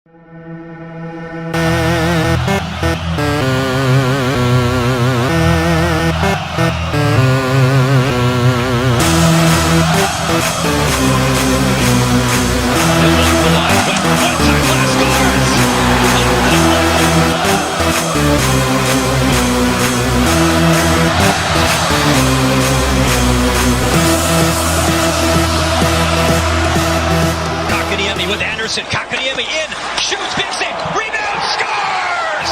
Kotkaniemi with Anderson. Kotkaniemi in, shoots, big save, rebound, scores!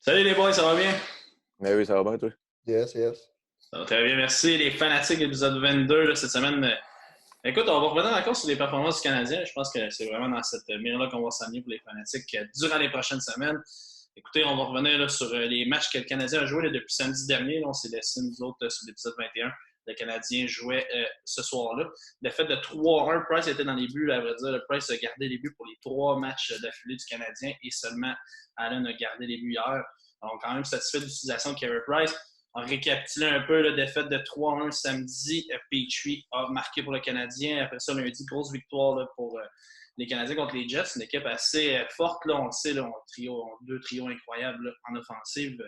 Salut les boys, ça va bien? Mais oui, ça va bien, toi? Yes. Ça va très bien, merci. Les fanatiques, épisode 22 là, cette semaine. Écoute, on va revenir encore sur les performances du Canadien. Je pense que c'est vraiment dans cette mire-là qu'on va s'amener pour les fanatiques durant les prochaines semaines. Écoutez, on va revenir là, sur les matchs que le Canadien a joués là, depuis samedi dernier. Là, on s'est laissé, nous autres, sur l'épisode 21. Le Canadien jouait ce soir-là. Le fait de 3-1, Price était dans les buts. Là, à vrai dire, Price a gardé les buts pour les 3 matchs d'affilée du Canadien et seulement Allen a gardé les buts hier. Donc, quand même satisfait de l'utilisation de Carey Price. En récapitulant un peu la défaite de 3-1 samedi, Petrie a marqué pour le Canadien. Après ça, lundi, grosse victoire là, pour les Canadiens contre les Jets. Une équipe assez forte, là, on le sait, là, deux trios incroyables là, en offensive.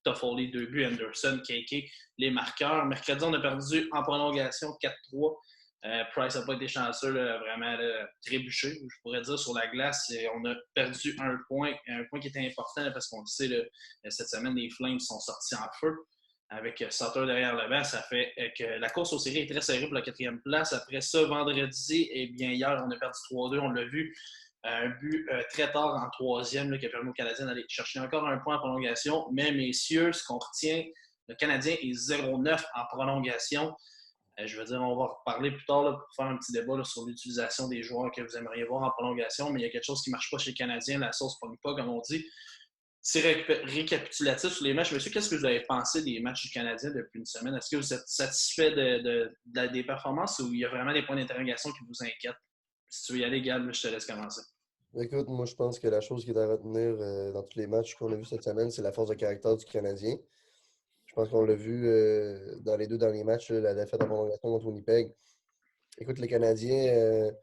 Toffoli, 2 buts, Anderson, KK, les marqueurs. Mercredi, on a perdu en prolongation 4-3. Price n'a pas été chanceux, là, vraiment là, trébuché, je pourrais dire, sur la glace. Et on a perdu un point qui était important là, parce qu'on le sait, là, cette semaine, les Flames sont sortis en feu. Avec Sutter derrière le banc, ça fait que la course aux séries est très serrée pour la 4e place. Après ça, vendredi, eh bien hier, on a perdu 3-2, on l'a vu. Un but très tard en 3e là, qui a permis aux Canadiens d'aller chercher encore un point en prolongation. Mais messieurs, ce qu'on retient, le Canadien est 0-9 en prolongation. Je veux dire, on va reparler plus tard là, pour faire un petit débat là, sur l'utilisation des joueurs que vous aimeriez voir en prolongation. Mais il y a quelque chose qui ne marche pas chez les Canadiens, la sauce ne pogne pas, comme on dit. C'est récapitulatif sur les matchs. Monsieur, qu'est-ce que vous avez pensé des matchs du Canadien depuis une semaine? Est-ce que vous êtes satisfait des performances ou il y a vraiment des points d'interrogation qui vous inquiètent? Si tu veux y aller, Gab, je te laisse commencer. Écoute, moi, je pense que la chose qui est à retenir dans tous les matchs qu'on a vus cette semaine, c'est la force de caractère du Canadien. Je pense qu'on l'a vu dans les 2 derniers matchs, là, la défaite en prolongation contre Winnipeg. Écoute, le Canadien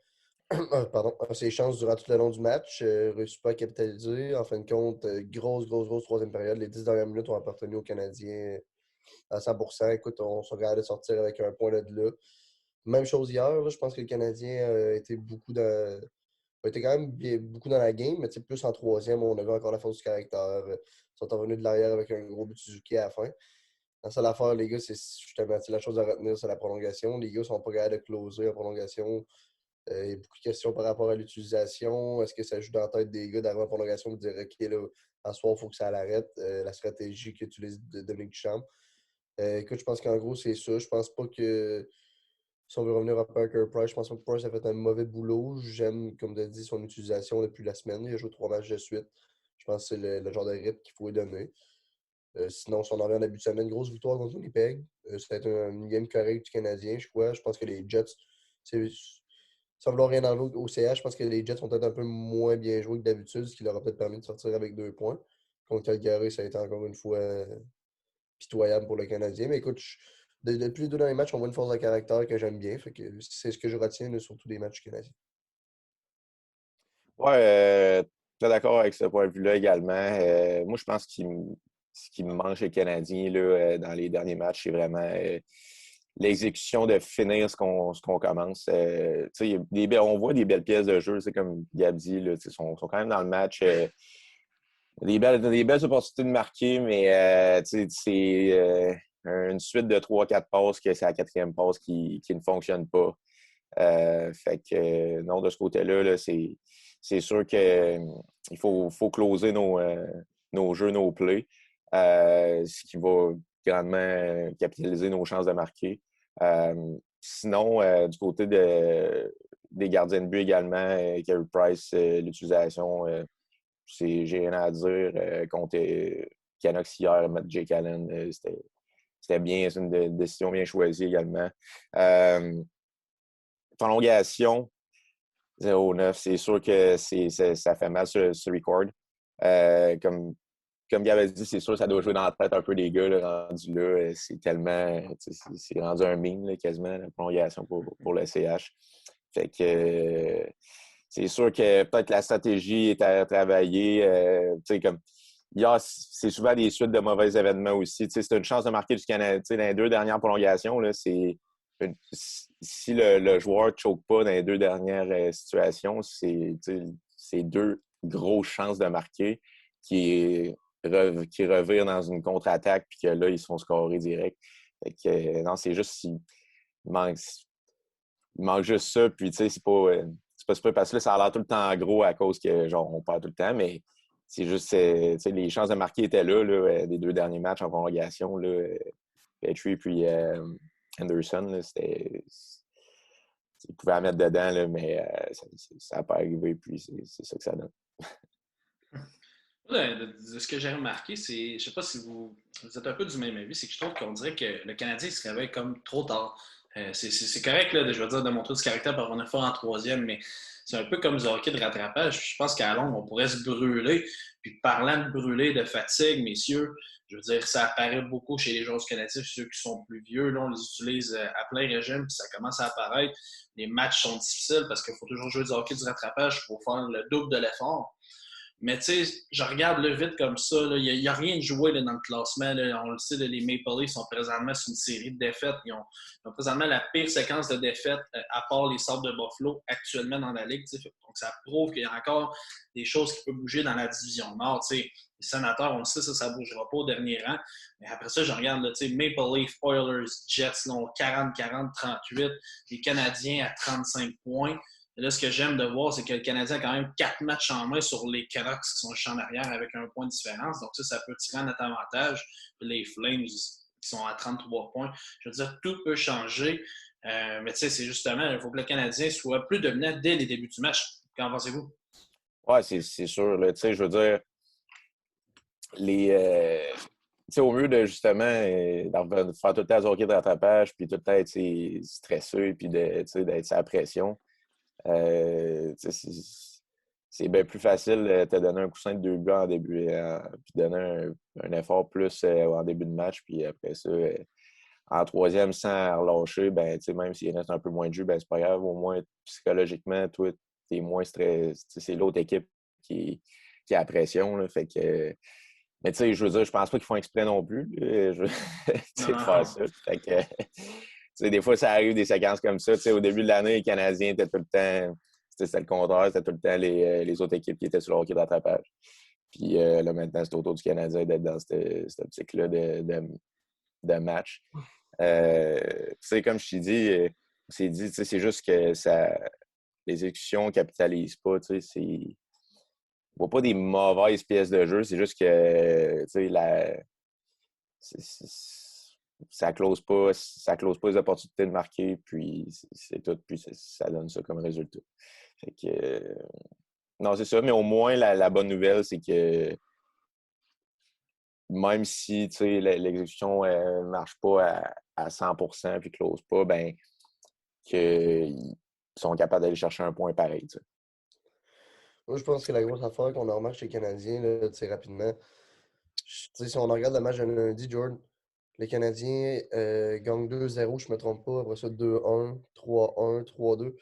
a ses chances durant tout le long du match, réussit pas à capitaliser. En fin de compte, grosse 3e période. Les 10 dernières minutes ont appartenu aux Canadiens à 100%. Écoute, on s'est regardé sortir avec un point là de là. Même chose hier, là, je pense que le Canadien a été quand même beaucoup dans la game, mais plus en 3e, on a vu encore la force du caractère. Ils sont revenus de l'arrière avec un gros but de Suzuki à la fin. La seule affaire, les gars, c'est justement la chose à retenir, c'est la prolongation. Les gars ne sont pas capables de closer en prolongation. Il y a beaucoup de questions par rapport à l'utilisation. Est-ce que ça joue dans la tête des gars d'avant la prolongation de dire OK, là, à soir, il faut que ça l'arrête. La stratégie qu'utilise Dominique Duchamp. Écoute, je pense qu'en gros, c'est ça. Je pense pas que si on veut revenir à Parker Price, je pense pas que Price a fait un mauvais boulot. J'aime, comme tu as dit, son utilisation depuis la semaine. Il a joué 3 matchs de suite. Je pense que c'est le genre de rythme qu'il faut lui donner. Sinon, si on en revient en début de semaine, grosse victoire contre Winnipeg. Ça va être une game correcte du Canadien, je crois. Je pense que les Jets, sans vouloir rien enlever au CH, je pense que les Jets ont peut-être un peu moins bien joué que d'habitude, ce qui leur a peut-être permis de sortir avec 2 points. Contre Calgary, ça a été encore une fois pitoyable pour le Canadien. Mais écoute, depuis les 2 derniers matchs, on voit une force de caractère que j'aime bien. Fait que c'est ce que je retiens là, sur tous les matchs canadiens. Ouais, très d'accord avec ce point de vue-là également. Moi, je pense ce qui me manque chez les Canadiens là, dans les derniers matchs, c'est vraiment l'exécution de finir ce qu'on commence. On voit des belles pièces de jeu, comme Gab dit, là, sont quand même dans le match. Des belles opportunités de marquer, mais c'est une suite de 3-4 passes que c'est la 4e passe qui ne fonctionne pas. Fait que non, de ce côté-là, là, c'est sûr qu'il faut closer nos jeux, nos plays, ce qui va grandement capitaliser nos chances de marquer. Sinon, du côté des gardiens de but également, Carey Price, l'utilisation, j'ai rien à dire. Contre Canucks hier, mettre Jake Allen, c'était bien, c'est une décision bien choisie également. Prolongation, 0-9, c'est sûr que ça fait mal sur le record. Comme Gab a dit, c'est sûr, ça doit jouer dans la tête un peu des gars, là, rendu là. C'est tellement. C'est rendu un meme, là, quasiment, la prolongation pour le CH. Fait que c'est sûr que peut-être la stratégie est à travailler. Comme hier, c'est souvent des suites de mauvais événements aussi. C'est une chance de marquer du Canada. Dans les 2 dernières prolongations, là, si le joueur ne choke pas dans les 2 dernières situations, c'est 2 grosses chances de marquer qui revirent dans une contre-attaque puis que là, ils se font scorer direct. Fait que, non, c'est juste il manque juste ça. Puis, c'est pas super parce que là, ça a l'air tout le temps gros à cause que, genre, on perd tout le temps, mais c'est juste, les chances de marquer étaient là, des 2 derniers matchs en prolongation, là, Petrie puis Anderson, là, ils pouvaient la mettre dedans, là, mais ça n'a pas arrivé, puis c'est ça que ça donne. De ce que j'ai remarqué, c'est, je sais pas si vous êtes un peu du même avis, c'est que je trouve qu'on dirait que le Canadien se réveille comme trop tard. C'est correct, là, je veux dire, de montrer du caractère par une fois en troisième, mais c'est un peu comme du hockey de rattrapage. Je pense qu'à long, on pourrait se brûler. Puis parlant de brûler, de fatigue, messieurs, je veux dire, ça apparaît beaucoup chez les joueurs du Canadien, ceux qui sont plus vieux. Là, on les utilise à plein régime, puis ça commence à apparaître. Les matchs sont difficiles parce qu'il faut toujours jouer du hockey du rattrapage pour faire le double de l'effort. Mais tu sais, je regarde le vite comme ça. Il n'y a rien de joué là, dans le classement. Là. On le sait, là, les Maple Leafs sont présentement sur une série de défaites. Ils ont présentement la pire séquence de défaites à part les Sabres de Buffalo actuellement dans la Ligue. Donc ça prouve qu'il y a encore des choses qui peuvent bouger dans la division Nord. T'sais. Les Sénateurs, on le sait, ça ne bougera pas au dernier rang. Mais après ça, je regarde là, Maple Leafs, Oilers, Jets, là, ont 40, 40, 38. Les Canadiens à 35 points. Et là, ce que j'aime de voir, c'est que le Canadien a quand même 4 matchs en main sur les Canucks qui sont juste en arrière avec un point de différence. Donc ça peut tirer à notre avantage. Puis les Flames qui sont à 33 points. Je veux dire, tout peut changer. Mais tu sais, c'est justement, il faut que le Canadien soit plus dominant dès les débuts du match. Qu'en pensez-vous? Ouais, c'est sûr. Là, je veux dire, au mieux de justement de faire tout le temps du hockey de rattrapage, puis tout le temps être stressé, puis d'être sous la pression. C'est bien plus facile de te donner un coussin de 2 buts en début, puis donner un effort plus en début de match, puis après ça, en troisième, sans relâcher, ben, même s'il reste un peu moins de jeu, ben, c'est pas grave. Au moins, psychologiquement, toi, t'es moins stressé. C'est l'autre équipe qui a la pression. Là, fait que, mais tu sais, je veux dire, je pense pas qu'ils font exprès non plus de faire ça. Fait que, des fois, ça arrive des séquences comme ça. Au début de l'année, les Canadiens étaient tout le temps. C'était le contraire, c'était tout le temps les autres équipes qui étaient sur le hockey d'attrapage. Puis là, maintenant, c'est autour du Canadien d'être dans cette optique-là de match. Comme je t'ai dit, c'est juste que les exécutions ne capitalisent pas. On ne voit pas des mauvaises pièces de jeu, c'est juste que ça close pas les opportunités de marquer, puis c'est tout, puis ça donne ça comme résultat. Fait que, non, c'est ça, mais au moins la bonne nouvelle, c'est que même si l'exécution ne marche pas à 100% puis close pas, ben qu'ils sont capables d'aller chercher un point pareil. T'sais. Moi, je pense que la grosse affaire qu'on a remarqué chez les Canadiens, là, rapidement, si on regarde le match de lundi, Jordan, les Canadiens gagnent 2-0, je ne me trompe pas. Après ça, 2-1, 3-1, 3-2.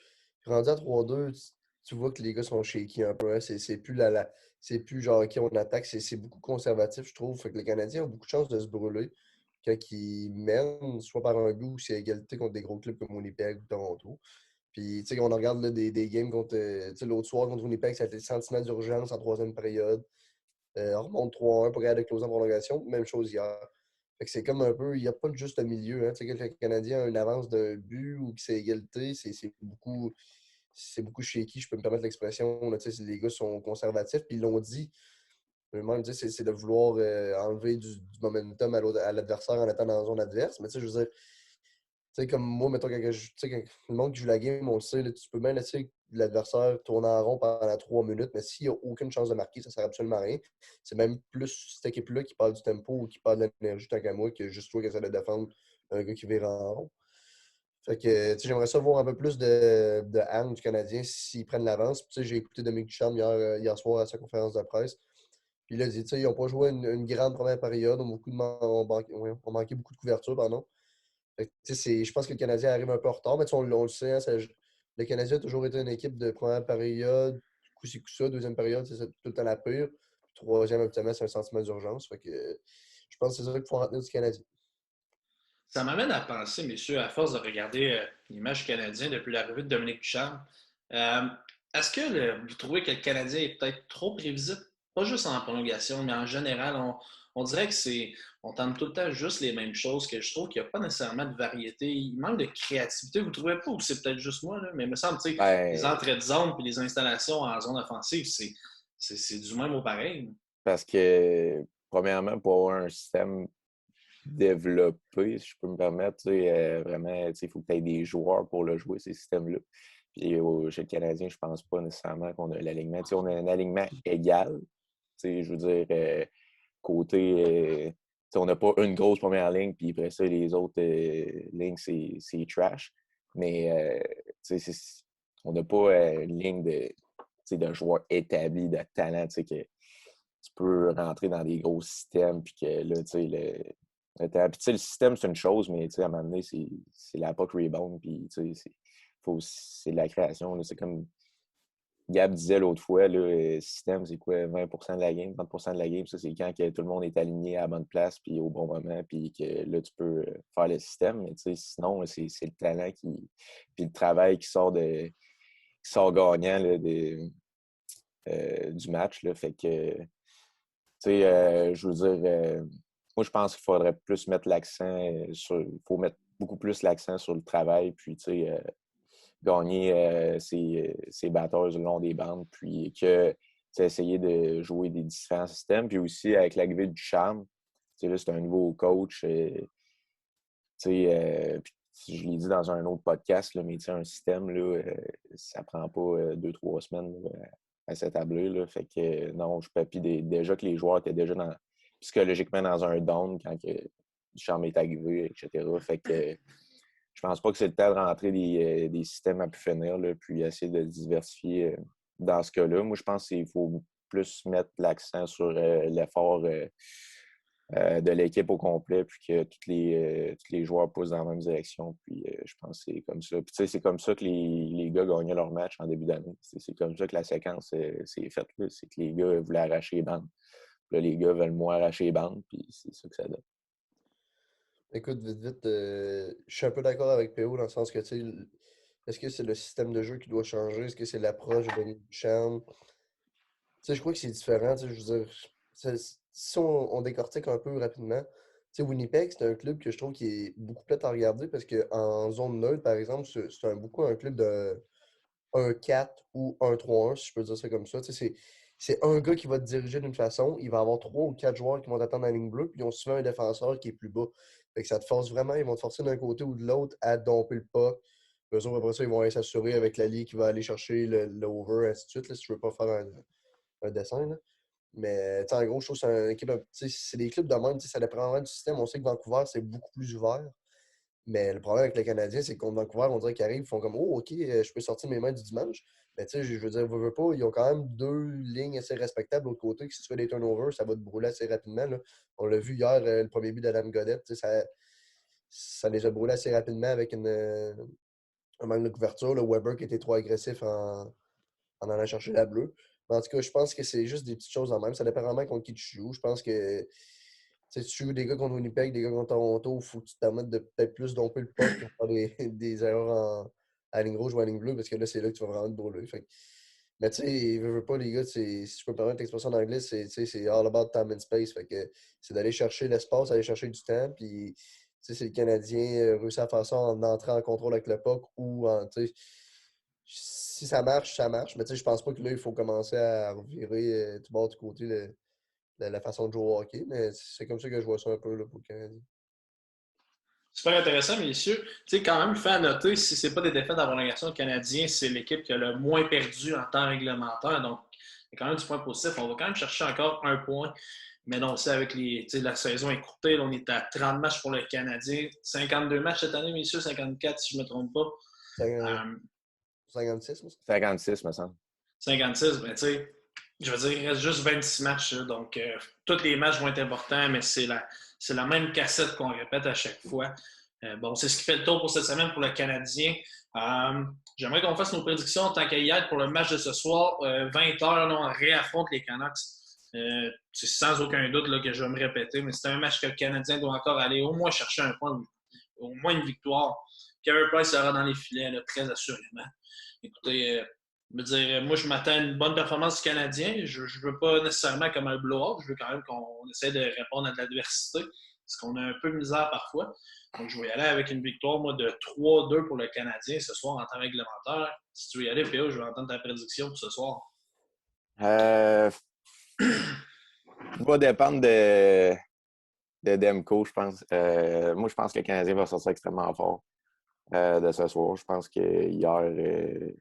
Rendu à 3-2, tu vois que les gars sont shaky un peu. Hein. C'est plus c'est plus genre OK, on attaque. C'est beaucoup conservatif, je trouve. Fait que les Canadiens ont beaucoup de chances de se brûler quand ils mènent, soit par un but ou c'est égalité contre des gros clubs comme Winnipeg ou Toronto. Puis, tu sais, on regarde là, des games contre. L'autre soir contre Winnipeg, ça a été le sentiment d'urgence en troisième période. On remonte 3-1 pour regarder close en prolongation. Même chose hier. Fait que c'est comme un peu, il n'y a pas juste le milieu. Hein. Tu sais, que le Canadien a une avance d'un but ou que c'est égalité, c'est beaucoup shaky, je peux me permettre l'expression. Tu sais, les gars sont conservatifs, puis ils l'ont dit. Même dit, c'est de vouloir enlever du momentum à l'adversaire en étant dans la zone adverse. Mais tu sais, je veux dire, tu sais, comme moi, mettons, quand le monde qui joue la game, on le sait, là, tu peux bien laisser l'adversaire tourner en rond pendant 3 minutes, mais s'il n'y a aucune chance de marquer, ça ne sert absolument à rien. C'est même plus cette équipe-là qui parle du tempo ou qui parle de l'énergie tant qu'à moi que juste toi qui essaie de défendre un gars qui vire en rond. Fait que, tu sais, j'aimerais ça voir un peu plus de Anne du Canadien s'ils prennent l'avance. J'ai écouté Dominique Ducharme hier soir à sa conférence de presse. Puis il a dit, tu sais, ils n'ont pas joué une grande première période, ont manqué beaucoup de couverture, pardon. Fait que, tu sais, je pense que le Canadien arrive un peu en retard, mais tu sais, on le sait, hein, le Canadien a toujours été une équipe de première période, coup-ci, coup-ça, deuxième période, c'est tout le temps la pire. Puis troisième, habituellement, c'est un sentiment d'urgence. Fait que je pense que c'est ça qu'il faut retenir du Canadien. Ça m'amène à penser, messieurs, à force de regarder l'image canadienne depuis l'arrivée de Dominique Ducharme, euh, est-ce que vous trouvez que le Canadien est peut-être trop prévisible? Pas juste en prolongation, mais en général, on dirait que on tente tout le temps juste les mêmes choses, que je trouve qu'il n'y a pas nécessairement de variété. Il manque de créativité. Vous ne trouvez pas, ou c'est peut-être juste moi, là, mais il me semble, tu sais, les Ben, entrées de zone et les installations en zone offensive, c'est du même au pareil. parce que, premièrement, pour avoir un système développé, si je peux me permettre, vraiment, il faut que tu aies des joueurs pour le jouer, ces systèmes-là. Puis chez le Canadien, je pense pas nécessairement qu'on a l'alignement. On a un alignement égal. Je veux dire, côté. On n'a pas une grosse première ligne, puis après ça, les autres lignes, c'est trash. Mais on n'a pas une ligne de joueurs établis, de talent, que tu peux rentrer dans des gros systèmes, puis que là, le système, c'est une chose, mais à un moment donné, c'est la puck rebound, puis c'est de la création. Là. C'est comme Gab disait l'autre fois, le système, c'est quoi, 20% de la game, 30% de la game, ça, c'est quand que tout le monde est aligné à la bonne place, puis au bon moment, puis que là, tu peux faire le système. Mais sinon, c'est le talent puis le travail qui sort gagnant là, du match. Là. Fait que, je veux dire, moi, je pense qu'il faudrait plus mettre l'accent il faut mettre beaucoup plus l'accent sur le travail, puis, gagner ses batteurs le long des bandes, puis essayer de jouer des différents systèmes. Puis aussi, avec l'arrivée du Charme, là, c'est un nouveau coach. Je l'ai dit dans un autre podcast, là, mais un système, là, ça prend pas 2-3 semaines là, à s'établir. Là. Fait que non, je papie déjà que les joueurs étaient déjà psychologiquement dans un down quand que Charme est arrivé, etc. Fait que je pense pas que c'est le temps de rentrer des systèmes à pu finir, là, puis essayer de diversifier dans ce cas-là. Moi, je pense qu'il faut plus mettre l'accent sur l'effort de l'équipe au complet, puis que tous les joueurs poussent dans la même direction. Puis je pense que c'est comme ça. Puis c'est comme ça que les gars gagnaient leur match en début d'année. C'est comme ça que la séquence s'est faite. C'est que les gars voulaient arracher les bandes. Puis là, les gars veulent moins arracher les bandes, puis c'est ça que ça donne. Écoute, vite, je suis un peu d'accord avec PO dans le sens que, tu sais, est-ce que c'est le système de jeu qui doit changer? Est-ce que c'est l'approche de Denis Ducharme? Tu sais, je crois que c'est différent. Tu sais, je veux dire, si on décortique un peu rapidement, tu sais, Winnipeg, c'est un club que je trouve qui est beaucoup plus à regarder parce qu'en zone neutre, par exemple, c'est beaucoup un club de 1-4 ou 1-3-1, si je peux dire ça comme ça. Tu sais, c'est un gars qui va te diriger d'une façon, il va avoir 3 ou 4 joueurs qui vont t'attendre en ligne bleue, puis ils ont souvent un défenseur qui est plus bas. Fait que ça te force vraiment, ils vont te forcer d'un côté ou de l'autre à domper le pas. Eux autres, après ça, ils vont aller s'assurer avec la ligue qui va aller chercher l'over, ainsi de suite, là, si tu veux pas faire un dessin. Là. Mais en gros, je trouve que c'est une équipe, c'est des clubs de même, ça dépend vraiment du système. On sait que Vancouver, c'est beaucoup plus ouvert. Mais le problème avec les Canadiens, c'est qu'on Vancouver, on dirait qu'ils arrivent, ils font comme oh, OK, je peux sortir mes mains du dimanche. Mais tu sais, je veux dire, veux pas, ils ont quand même 2 lignes assez respectables de l'autre côté. Que si tu fais des turnovers, ça va te brûler assez rapidement. Là. On l'a vu hier, le premier but d'Adam Godette, ça les a brûlés assez rapidement avec un manque de couverture. Le Weber qui était trop agressif en allant chercher la bleue. Mais en tout cas, je pense que c'est juste des petites choses en même. Ça dépend vraiment contre qui tu joues. Je pense que tu joues des gars contre Winnipeg, des gars contre Toronto, il faut que tu te permettes de peut-être plus domper le puck pour faire des erreurs à ligne rouge ou à ligne bleue, parce que là, c'est là que tu vas vraiment te brûler. Mais tu sais, veux pas, les gars, si je peux me permettre l'expression en anglais, c'est all about time and space. Fait que c'est d'aller chercher l'espace, aller chercher du temps, puis c'est le Canadien réussit à faire ça en entrant en contrôle avec le puck ou si ça marche, ça marche. Mais je pense pas que là, il faut commencer à revirer du bord du côté la façon de jouer au hockey, mais c'est comme ça que je vois ça un peu là, pour le Canadien. Super intéressant, messieurs. Tu sais, quand même, fait à noter, si ce n'est pas des défaites en prolongation, le Canadien, c'est l'équipe qui a le moins perdu en temps réglementaire. Donc, il y a quand même du point positif. On va quand même chercher encore un point. Mais non, aussi avec la saison écourtée, là, on est à 30 matchs pour le Canadien. 52 matchs cette année, messieurs, 54 si je ne me trompe pas. 56, moi. 56, me semble. 56, ben tu sais, Je veux dire, il reste juste 26 matchs, là, donc tous les matchs vont être importants, mais c'est la même cassette qu'on répète à chaque fois. Bon, c'est ce qui fait le tour pour cette semaine pour le Canadien. J'aimerais qu'on fasse nos prédictions tant qu'à y être pour le match de ce soir. 20h, on réaffronte les Canucks. C'est sans aucun doute là, que je vais me répéter, mais c'est un match que le Canadien doit encore aller au moins chercher un point, au moins une victoire. Carey Price sera dans les filets, là, très assurément. Écoutez, me dire, moi, je m'attends à une bonne performance du Canadien. Je ne veux pas nécessairement comme un blowout. Je veux quand même qu'on essaie de répondre à de l'adversité, parce qu'on a un peu de misère parfois. Donc, je vais y aller avec une victoire, moi, de 3-2 pour le Canadien ce soir en temps réglementaire. Si tu veux y aller, PO, je vais entendre ta prédiction pour ce soir. Tout va dépendre de Demko, je pense. Moi, je pense que le Canadien va sortir extrêmement fort de ce soir. Je pense que hier,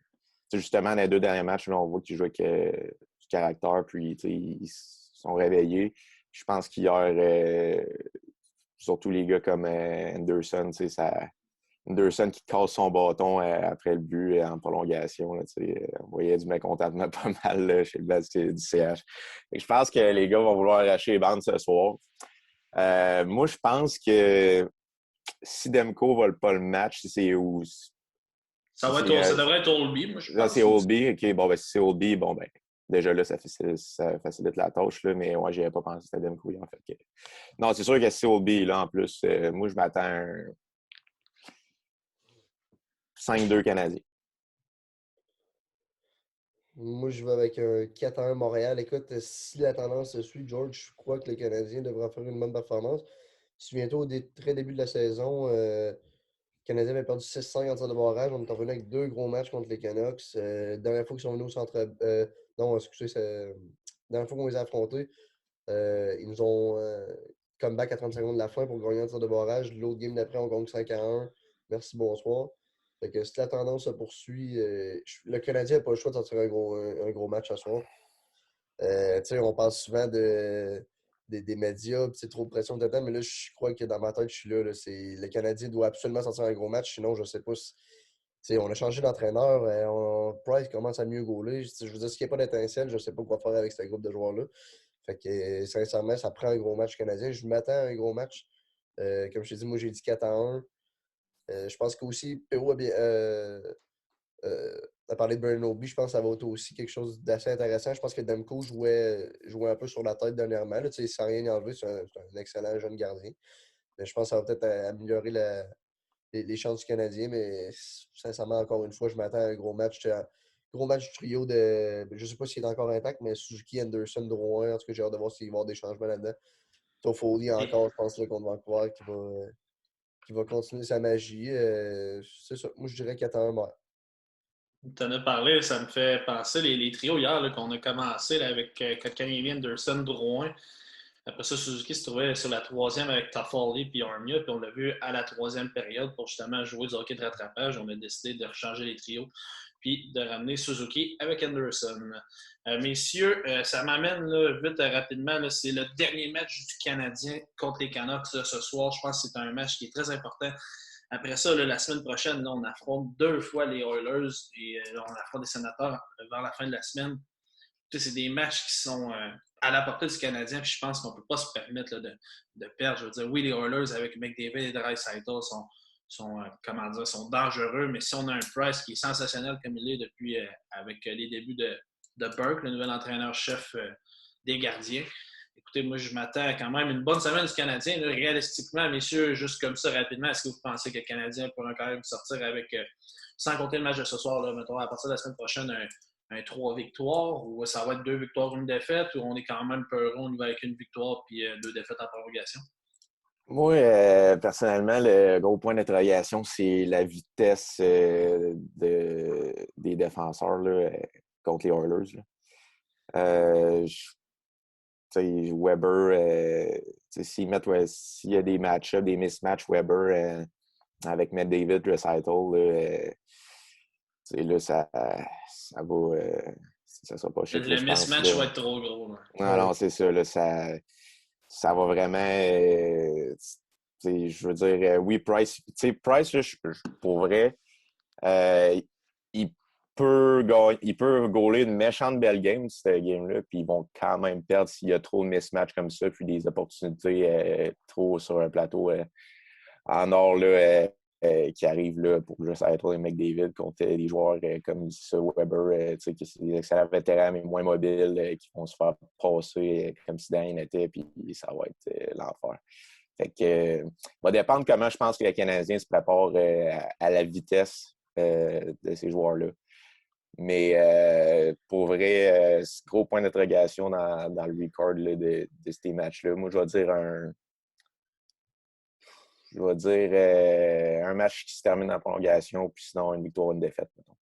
justement, dans les 2 derniers matchs, là, on voit qu'ils jouent avec du caractère, puis ils sont réveillés. Je pense qu'hier, surtout les gars comme Anderson, Anderson qui casse son bâton après le but on prolongation. Là, on voyait du mécontentement pas mal là, chez le bas du CH. Je pense que les gars vont vouloir arracher les bandes ce soir. Moi, je pense que si Demko ne vole pas le match, si c'est où? Ça devrait être Oldby, moi, je pense. C'est Oldby. OK, bon, ben, si c'est Oldby, bon, ben, déjà là, ça facilite la tâche, là, mais moi, j'y avais pas pensé que c'était Demko, en fait. Non, c'est sûr que si c'est Oldby, là, en plus, moi, je m'attends à un 5-2 Canadien. Moi, je vais avec un 4-1 Montréal. Écoute, si la tendance se suit, George, je crois que le Canadien devra faire une bonne performance. Souviens-toi, au très début de la saison, le Canadien avait perdu 6-5 en tir de barrage. On est revenu avec 2 gros matchs contre les Canucks. Dernière fois qu'ils sont venus au centre. Non, excusez, c'est. Dernière fois qu'on les a affrontés, ils nous ont comeback à 30 secondes de la fin pour gagner en tir de barrage. L'autre game d'après, on gagne 5-1. Merci, bonsoir. Fait que si la tendance se poursuit, le Canadien n'a pas le choix de sortir un gros match ce soir. On parle souvent des médias, c'est trop de pression de temps, mais là, je crois que dans ma tête, je suis là. Le Canadien doit absolument sortir un gros match, sinon, je ne sais pas si. On a changé d'entraîneur, Price commence à mieux gauler. Je veux dire, s'il n'y a pas d'étincelle, je ne sais pas quoi faire avec ce groupe de joueurs-là. Fait que, sincèrement, ça prend un gros match canadien. Je m'attends à un gros match. Comme je t'ai dit, moi, j'ai dit 4-1. Je pense qu'aussi, PO a parlé de Bernobi. Je pense que ça va être aussi quelque chose d'assez intéressant. Je pense que Demko jouait un peu sur la tête dernièrement. Là, sans rien y enlever, c'est un excellent jeune gardien. Mais je pense que ça va peut-être améliorer les chances du Canadien. Mais sincèrement, encore une fois, je m'attends à un gros match. Gros match du trio de. Je ne sais pas s'il est encore intact, mais Suzuki, Anderson, Drouin. En tout cas, j'ai hâte de voir s'il va y avoir des changements là-dedans. Toffoli encore, je pense, là, contre Vancouver, qui va continuer sa magie. C'est ça. Moi, je dirais 4-1 Montréal. Tu en as parlé, ça me fait penser les trios hier là, qu'on a commencé là, avec Kotkaniemi, Anderson, Drouin. Après ça, Suzuki se trouvait sur la 3e avec Toffoli et Armia. Puis on l'a vu à la 3e période pour justement jouer du hockey de rattrapage. On a décidé de rechanger les trios puis de ramener Suzuki avec Anderson. Messieurs, ça m'amène là, vite rapidement. Là, c'est le dernier match du Canadien contre les Canucks là, ce soir. Je pense que c'est un match qui est très important. Après ça, là, la semaine prochaine, là, on affronte 2 fois les Oilers et on affronte les Sénateurs vers la fin de la semaine. C'est des matchs qui sont à la portée du Canadien, puis je pense qu'on ne peut pas se permettre là, de perdre. Je veux dire, oui, les Oilers avec McDavid et Draisaitl sont dangereux, mais si on a un Price qui est sensationnel comme il est depuis avec les débuts de Burke, le nouvel entraîneur-chef des gardiens. Écoutez, moi, je m'attends à quand même une bonne semaine du Canadien. Là, réalistiquement, messieurs, juste comme ça, rapidement, est-ce que vous pensez que le Canadien pourra quand même sortir avec, sans compter le match de ce soir, là, mettons, à partir de la semaine prochaine, un 3 victoires, ou ça va être 2 victoires, 1 défaite, ou on est quand même peureux, on y va avec 1 victoire puis 2 défaites en prolongation? Moi, personnellement, le gros point d'interrogation, c'est la vitesse des défenseurs là, contre les Oilers. Weber, s'il y a des match-ups, des mismatchs Weber avec McDavid, Draisaitl, là, ça va. Ça sera pas chic. Le mismatch va être trop gros. Là. Non, c'est ça. Là, ça va vraiment. Je veux dire, oui, Price. Price, là, pour vrai, il il peut goaler une méchante belle game, cette game-là, puis ils vont quand même perdre s'il y a trop de mismatch comme ça, puis des opportunités trop sur un plateau en or là, qui arrivent là, pour juste être des McDavid contre des joueurs comme ça, Weber, qui sont des excellents vétérans, mais moins mobiles, qui vont se faire passer comme si rien n'était, puis ça va être l'enfer. Fait que, va dépendre comment je pense que les Canadiens se préparent à la vitesse de ces joueurs-là. Mais pour vrai, c'est gros point d'interrogation dans le record là, de ces matchs-là. Moi, je vais dire un match qui se termine en prolongation, puis sinon une victoire, une défaite, mettons.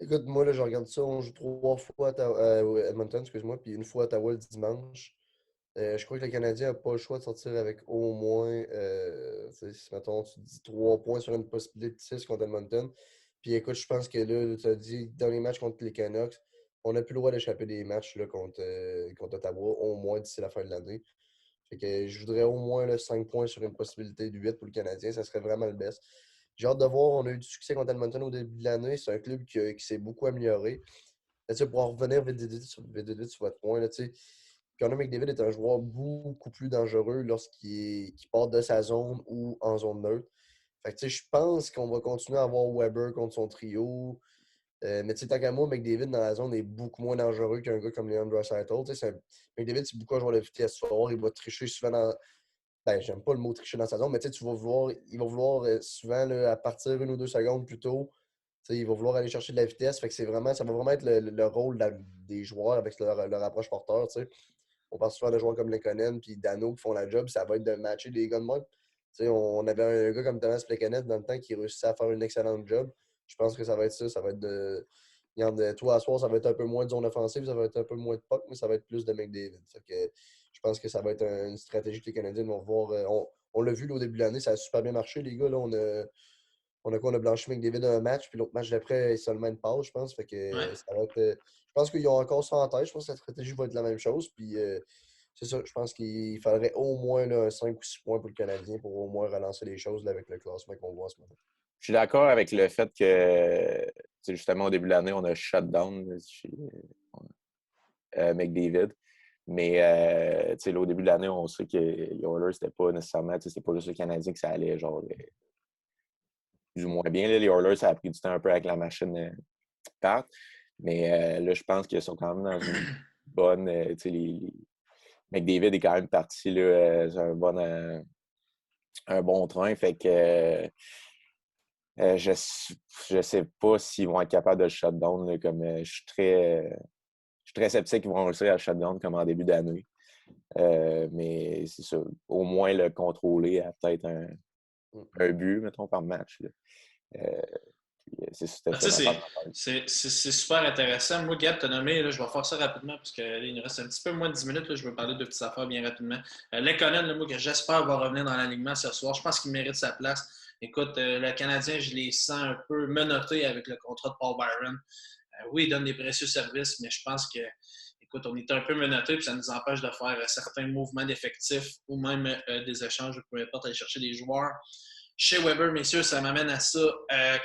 Écoute, moi, là, je regarde ça. On joue 3 fois à Edmonton, excuse-moi, puis une fois à Ottawa le dimanche. Je crois que le Canadien n'a pas le choix de sortir avec au moins, si mettons, tu dis 3 points sur une possibilité de 6 contre Edmonton. Puis écoute, je pense que là, tu as dit, dans les matchs contre les Canucks, on n'a plus le droit d'échapper des matchs là, contre Ottawa, au moins d'ici la fin de l'année. Fait que je voudrais au moins là, 5 points sur une possibilité de 8 pour le Canadien. Ça serait vraiment le best. J'ai hâte de voir. On a eu du succès contre Edmonton au début de l'année. C'est un club qui s'est beaucoup amélioré. Pour en revenir vite, vite sur votre point, là, Connor McDavid est un joueur beaucoup plus dangereux lorsqu'il part de sa zone ou en zone neutre. Fait que, je pense qu'on va continuer à avoir Weber contre son trio. Mais tant qu'à moi, McDavid dans la zone est beaucoup moins dangereux qu'un gars comme Leon Draisaitl. McDavid, c'est beaucoup un joueur de vitesse fort. Il va tricher souvent dans. Ben, j'aime pas le mot tricher dans sa zone, mais il va vouloir souvent, là, à partir 1 ou 2 secondes plus tôt, il va vouloir aller chercher de la vitesse. Fait que ça va vraiment être le rôle des joueurs avec leur approche porteur. On parle souvent de joueurs comme Lekonen et Dano qui font la job. Ça va être de matcher des gars de même. On avait un gars comme Thomas Plekanec dans le temps qui réussissait à faire une excellente job. Je pense que ça va être ça. Ça va être de. Regarde, toi, à soir, ça va être un peu moins de zone offensive, ça va être un peu moins de puck, mais ça va être plus de McDavid. Je pense que ça va être une stratégie que les Canadiens vont voir. On l'a vu là, au début de l'année, ça a super bien marché, les gars. Là, on a quoi? On a blanchi McDavid un match, puis l'autre match d'après, seulement une passe, je pense. Fait que Ouais. ça va être. Je pense qu'ils ont encore ça en tête. Je pense que la stratégie va être la même chose. Puis c'est ça. Je pense qu'il faudrait au moins là, 5 ou 6 points pour le Canadien pour au moins relancer les choses là, avec le classement qu'on voit en ce moment. Je suis d'accord avec le fait que, justement, au début de l'année, on a shut down McDavid. Mais là, au début de l'année, on sait que les Oilers, c'était pas nécessairement, c'était pas juste le Canadien que ça allait genre plus ou moins bien. Là, les Oilers, ça a pris du temps un peu avec la machine Pat. Mais là, je pense qu'ils sont quand même dans une bonne. McDavid est quand même parti là, sur un bon train. Fait que je sais pas s'ils vont être capables de le shutdown. Là, comme je suis très sceptique qu'ils vont réussir à le shutdown comme en début d'année. Mais c'est ça. Au moins le contrôler à peut-être un but, mettons, par match. Là. C'est ça. Tu sais, c'est super intéressant. Moi, Gab, t'as nommé, là, je vais faire ça rapidement parce qu'il nous reste un petit peu moins de 10 minutes. Là, je veux parler de petites affaires bien rapidement. Lekonen, moi, que j'espère va revenir dans l'alignement ce soir. Je pense qu'il mérite sa place. Écoute, le Canadien, je les sens un peu menottés avec le contrat de Paul Byron. Oui, il donne des précieux services, mais je pense que, écoute, on est un peu menottés puis ça nous empêche de faire certains mouvements d'effectifs ou même des échanges, peu importe, aller chercher des joueurs. Chez Weber, messieurs, ça m'amène à ça.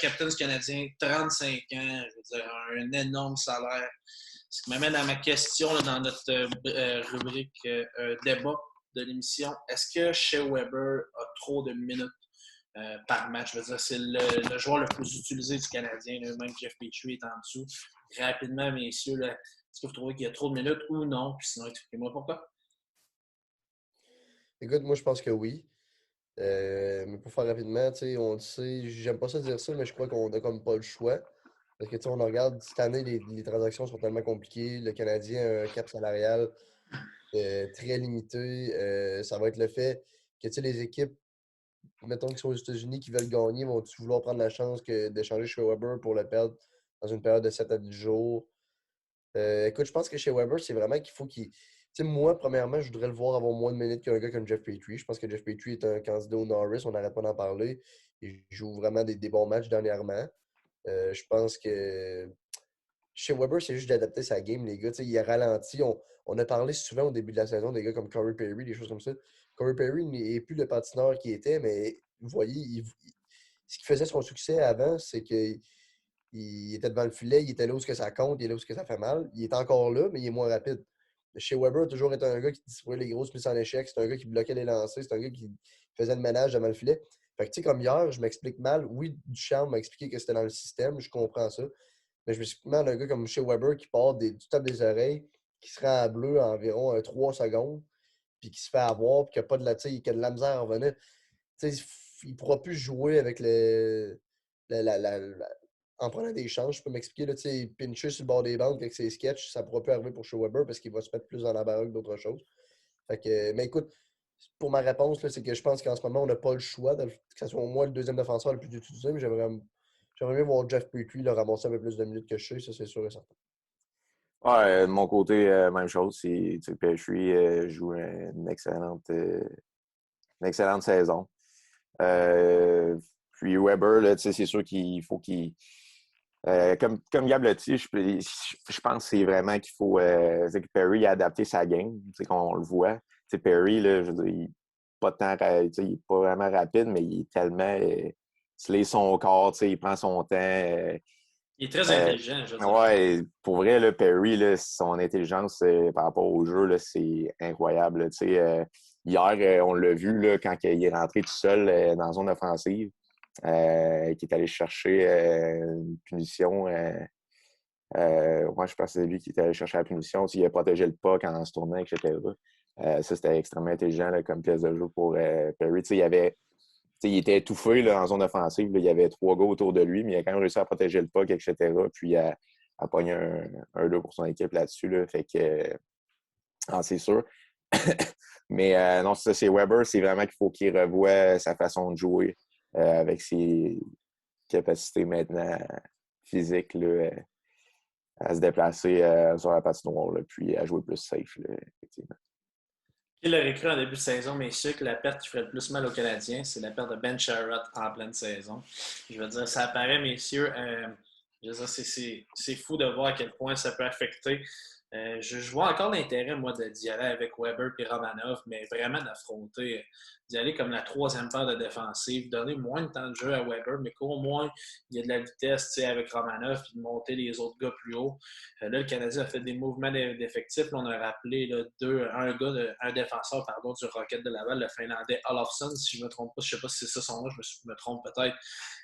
Captain du Canadien, 35 ans, je veux dire, un énorme salaire. Ce qui m'amène à ma question là, dans notre rubrique débat de l'émission. Est-ce que chez Weber a trop de minutes par match? Je veux dire, c'est le joueur le plus utilisé du Canadien. Là, même Jeff Petrie est en dessous. Rapidement, messieurs, là, est-ce que vous trouvez qu'il y a trop de minutes ou non? Puis sinon, expliquez-moi pourquoi. Écoute, moi, je pense que oui. Mais pour faire rapidement, on le sait, j'aime pas ça dire ça, mais je crois qu'on a comme pas le choix. Parce que on regarde, cette année, les transactions sont tellement compliquées. Le Canadien a un cap salarial très limité. Ça va être le fait que les équipes, mettons qu'ils sont aux États-Unis, qui veulent gagner, vont-tu vouloir prendre la chance d'échanger chez Weber pour le perdre dans une période de 7 à 10 jours? Écoute, je pense que chez Weber, c'est vraiment qu'il faut qu'il. Moi, premièrement, je voudrais le voir avoir moins de minutes qu'un gars comme Jeff Petrie. Je pense que Jeff Petrie est un candidat au Norris, on n'arrête pas d'en parler. Il joue vraiment des bons matchs dernièrement. Je pense que chez Weber, c'est juste d'adapter sa game, les gars. Il a ralenti. On a parlé souvent au début de la saison des gars comme Corey Perry, des choses comme ça. Corey Perry n'est plus le patineur qu'il était, mais vous voyez, ce qui faisait son succès avant, c'est que Il était devant le filet, il était là où que ça compte, il est là où que ça fait mal. Il est encore là, mais il est moins rapide. Chez Weber, a toujours été un gars qui distribuait les grosses mises en échec. C'est un gars qui bloquait les lancers. C'est un gars qui faisait le ménage devant le filet. Fait que, tu sais, comme hier, je m'explique mal. Oui, Duchamp m'a expliqué que c'était dans le système. Je comprends ça. Mais je m'explique mal d'un gars comme chez Weber qui part du top des oreilles, qui se rend à bleu en environ 3 secondes, puis qui se fait avoir, puis qui a pas de la, qui a de la misère à revenir. Tu sais, il ne pourra plus jouer avec en prenant des chances. Je peux m'expliquer, là, pincher sur le bord des bandes avec ses sketchs, ça ne pourra plus arriver pour chez Weber parce qu'il va se mettre plus dans la baraque d'autres choses. Fait que, mais écoute, pour ma réponse, là, c'est que je pense qu'en ce moment, on n'a pas le choix, que ce soit au moins le deuxième défenseur le plus utilisé, mais j'aimerais bien voir Jeff Petrie ramasser un peu plus de minutes que je sais, ça c'est sûr et certain. Ouais, de mon côté, même chose. Petrie joue une excellente saison. Puis Weber, là, c'est sûr qu'il faut qu'il. Comme Gab l'a dit, je pense que c'est vraiment qu'il faut que Perry a adapté sa game, qu'on le voit. Perry, là, je veux dire, il n'est pas vraiment rapide, mais il est tellement. Il laisse son corps, il prend son temps. Il est très intelligent, je veux dire. Ouais, pour vrai, là, Perry, là, son intelligence par rapport au jeu, là, c'est incroyable. Hier, on l'a vu là, quand il est rentré tout seul dans la zone offensive, qui est allé chercher une punition. Je pense que c'est lui qui est allé chercher la punition. Il a protégé le puck en se tournant, etc. Ça, c'était extrêmement intelligent là, comme pièce de jeu pour Perry. Il était étouffé là, en zone offensive. Là, il y avait 3 gars autour de lui, mais il a quand même réussi à protéger le puck, etc. Puis à pogner un 2 pour son équipe là-dessus. Là. Fait que c'est sûr. Mais non, ça, c'est Weber. C'est vraiment qu'il faut qu'il revoie sa façon de jouer avec ses capacités maintenant physiques là, à se déplacer sur la patinoire, là, puis à jouer plus safe, là, effectivement. Il aurait cru en début de saison, messieurs, que la perte qui ferait le plus mal aux Canadiens, c'est la perte de Ben Sherratt en pleine saison. Je veux dire, ça apparaît, messieurs, je veux dire, c'est fou de voir à quel point ça peut affecter. Je vois encore l'intérêt, moi, d'y aller avec Weber et Romanov, mais vraiment d'affronter, d'y aller comme la troisième paire de défensive, donner moins de temps de jeu à Weber, mais qu'au moins, il y a de la vitesse avec Romanov et de monter les autres gars plus haut. Là, le Canadien a fait des mouvements d'effectifs. Là, on a rappelé là, un défenseur du Rocket de Laval, le Finlandais Olofsson, si je ne me trompe pas. Je ne sais pas si c'est ça son nom, je me trompe peut-être.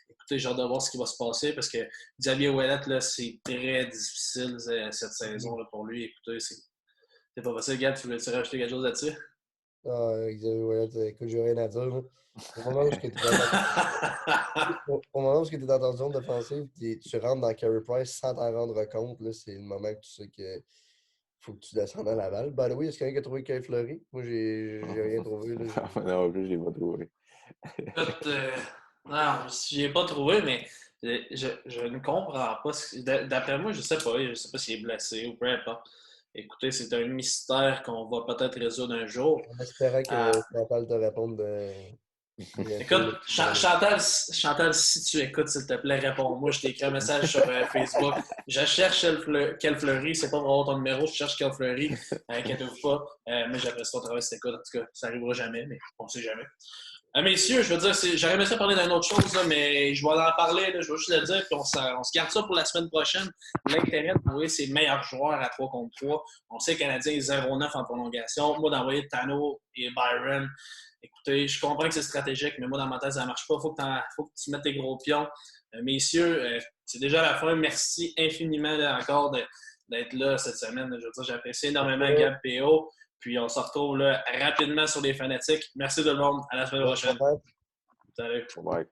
Écoutez, j'ai hâte de voir ce qui va se passer parce que Xavier Ouellet, là, c'est très difficile cette saison là, pour lui. Écoutez, c'est pas possible. Gab, tu voulais-tu rajouter quelque chose là-dessus? Xavier Ouellet, écoute, j'ai rien à dire. Là. Au moment où tu es dans ta zone défensive, tu rentres dans Carey Price sans t'en rendre compte, là, c'est le moment que tu sais que faut que tu descendes à la balle. By the way, est-ce qu'il y a quelqu'un qui a trouvé Kyle Fleury? Moi, j'ai rien trouvé. Là, non, plus, je l'ai pas trouvé. Écoute, non, je l'ai pas trouvé, mais je ne comprends pas. D'après moi, je sais pas s'il est blessé ou peu importe. Écoutez, c'est un mystère qu'on va peut-être résoudre un jour. On espérait que Chantal te réponde. Écoute, Chantal, si tu écoutes, s'il te plaît, réponds-moi. Je t'ai écrit un message sur Facebook. Je cherche Quel Fleury. C'est pas vraiment ton numéro. Je cherche Quel Fleury. Inquiétez-vous pas. Mais j'apprécie ton travail si t'écoutes. En tout cas, ça n'arrivera jamais, mais on ne sait jamais. Messieurs, je veux dire, j'aurais aimé ça parler d'une autre chose, là, mais je vais en parler. Là, je vais juste le dire, puis on se garde ça pour la semaine prochaine. L'intérêt d'envoyer ses meilleurs joueurs à 3 contre 3. On sait que les Canadiens est 0-9 en prolongation. Moi, d'envoyer Tano et Byron. Écoutez, je comprends que c'est stratégique, mais moi, dans ma tête, ça ne marche pas. Il faut que tu mettes tes gros pions. Messieurs, c'est déjà la fin. Merci infiniment là, encore d'être là cette semaine. Je veux dire, j'apprécie énormément Gab PO. Puis on se retrouve là, rapidement sur les fanatiques. Merci tout le monde. À la semaine prochaine. Salut. Bye.